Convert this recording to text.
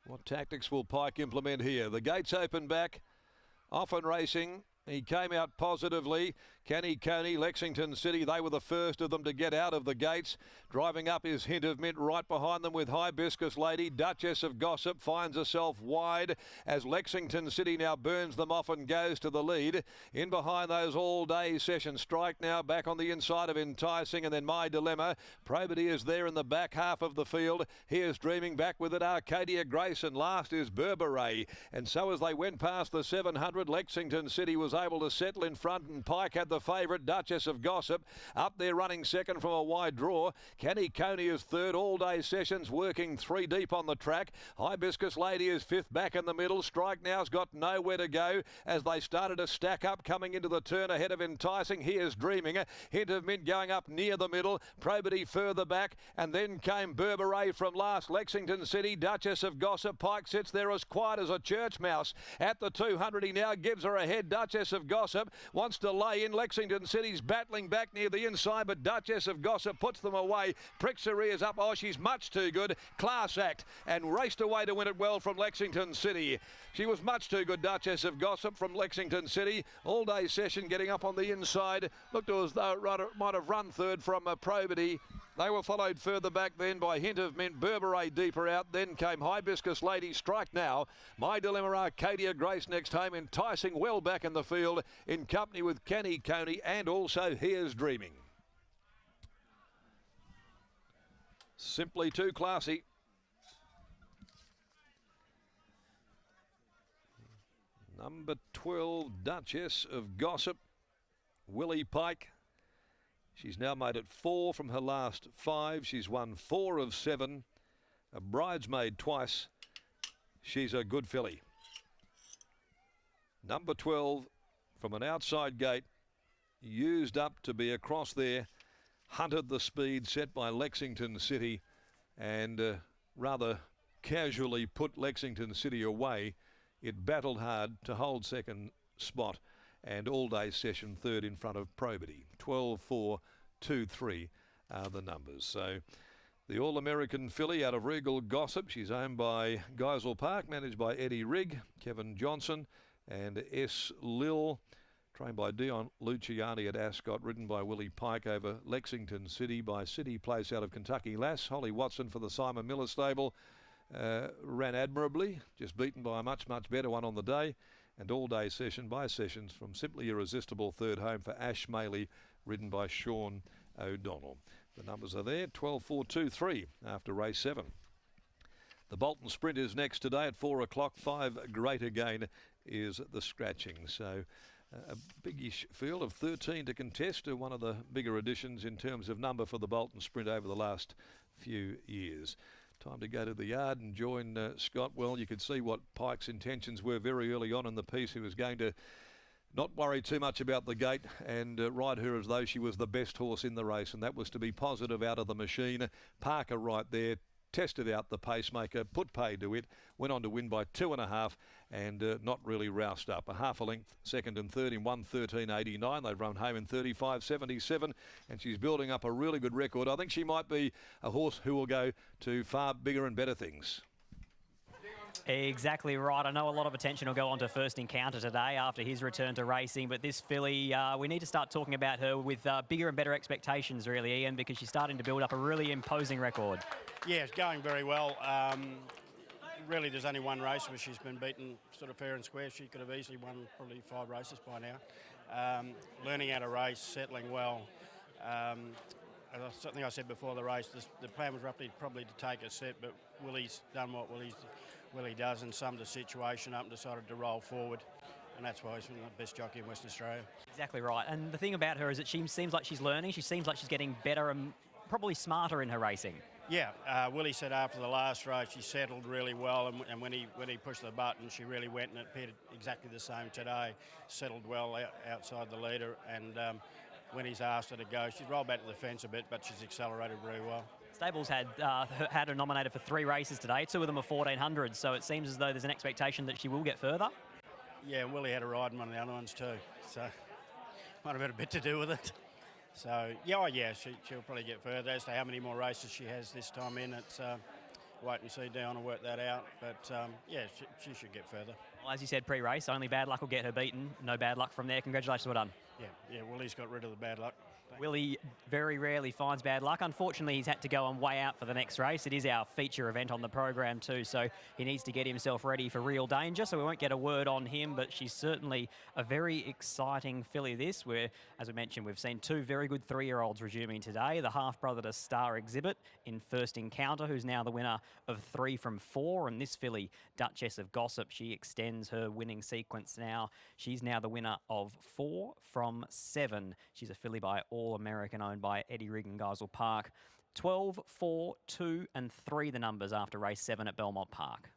What tactics will Pike implement here? The gates open back. Often racing. He came out positively. Kenny Coney, Lexington City, they were the first of them to get out of the gates. Driving up is Hint of Mint right behind them with Hibiscus Lady. Duchess of Gossip finds herself wide as Lexington City now burns them off and goes to the lead. In behind those all-day sessions. Strike now back on the inside of Enticing, and then My Dilemma. Probity is there in the back half of the field. Here's Dreaming back with it. Arcadia Grace, and last is Berberay. And so as they went past the 700, Lexington City was able to settle in front, and Pike had the favourite, Duchess of Gossip, up there running second from a wide draw. Kenny Coney is third. All Day Sessions working three deep on the track. Hibiscus Lady is fifth back in the middle. Strike Now's got nowhere to go as they started to stack up coming into the turn ahead of Enticing. Here's Dreaming. Hint of Mint going up near the middle. Probity further back, and then came Berberay from last. Lexington City, Duchess of Gossip. Pike sits there as quiet as a church mouse. At the 200 he now gives her a head. Duchess of Gossip wants to lay in. Lexington City's battling back near the inside, but Duchess of Gossip puts them away. Pricks her ears up. Oh, she's much too good. Class act, and raced away to win it well from Lexington City. She was much too good, Duchess of Gossip from Lexington City. All Day Session getting up on the inside. Looked as though it might have run third from Probity. They were followed further back then by Hint of Mint, Berberay deeper out. Then came Hibiscus Lady, Strike Now. My Dilemma, Arcadia Grace next home. Enticing well back in the field in company with Kenny Coney, and also Here's Dreaming. Simply too classy. Number 12, Duchess of Gossip. Willie Pike. She's now made it 4 from her last 5. She's won 4 of 7. A bridesmaid twice. She's a good filly. Number 12 from an outside gate. Used up to be across there. Hunted the speed set by Lexington City, and rather casually put Lexington City away. It battled hard to hold second spot, and All Day Session third in front of Probity. 12, 4, 2, 3 are the numbers. So the All-American filly out of Regal Gossip. She's owned by Geisel Park, managed by Eddie Rigg, Kevin Johnson, and S. Lil. Trained by Dion Luciani at Ascot, ridden by Willie Pike over Lexington City by City Place out of Kentucky Lass. Holly Watson for the Simon Miller stable. Ran admirably, just beaten by a much, much better one on the day. And All Day Session by Sessions from Simply Irresistible, third home for Ash Maley, ridden by Sean O'Donnell. The numbers are there, 12, 4, 2, 3 after race 7. The Bolton Sprint is next today at 4 o'clock. 5 great again is the scratching. So a biggish field of 13 to contest, one of the bigger additions in terms of number for the Bolton Sprint over the last few years. Time to go to the yard and join Scott. Well, you could see what Pike's intentions were very early on in the piece. He was going to not worry too much about the gate and ride her as though she was the best horse in the race, and that was to be positive out of the machine. Parker right there. Tested out the pacemaker, put pay to it, went on to win by 2.5 and not really roused up. A half a length, second and third in 1:13.89. They've run home in 35.77, and she's building up a really good record. I think she might be a horse who will go to far bigger and better things. Exactly right. I know a lot of attention will go on to First Encounter today after his return to racing, but this filly, we need to start talking about her with bigger and better expectations, really, Ian, because she's starting to build up a really imposing record. Yeah, it's going very well. Really, there's only one race where she's been beaten sort of fair and square. She could have easily won probably 5 races by now. Learning how to race, settling well. Something I said before the race, the plan was roughly probably to take a set, but Willie's done what Willie does and summed the situation up and decided to roll forward. And that's why he's the best jockey in Western Australia. Exactly right. And the thing about her is that she seems like she's learning. She seems like she's getting better and probably smarter in her racing. Yeah, Willie said after the last race she settled really well, and when he pushed the button she really went, and it appeared exactly the same today. Settled well outside the leader, and when he's asked her to go, she's rolled back to the fence a bit, but she's accelerated very well. Stables had her nominated for 3 races today. 2 of them are 1400s, so it seems as though there's an expectation that she will get further. Yeah, and Willie had a ride in one of the other ones too, so might have had a bit to do with it. So, she'll probably get further. As to how many more races she has this time in, it's wait and see Diona work that out. But yeah, she should get further. Well, as you said pre-race, only bad luck will get her beaten. No bad luck from there. Congratulations, well done. Yeah, Willie's got rid of the bad luck. Willie very rarely finds bad luck. Unfortunately, he's had to go on way out for the next race. It is our feature event on the program too, so he needs to get himself ready for real danger, so we won't get a word on him, but she's certainly a very exciting filly this, where, as we mentioned, we've seen two very good 3-year-olds resuming today. The half-brother to Star Exhibit in First Encounter, who's now the winner of 3 from 4, and this filly, Duchess of Gossip, she extends her winning sequence now. She's now the winner of 4 from 7. She's a filly by All-American, owned by Eddie Rigg and Geisel Park. 12, 4, 2 and 3 the numbers after race 7 at Belmont Park.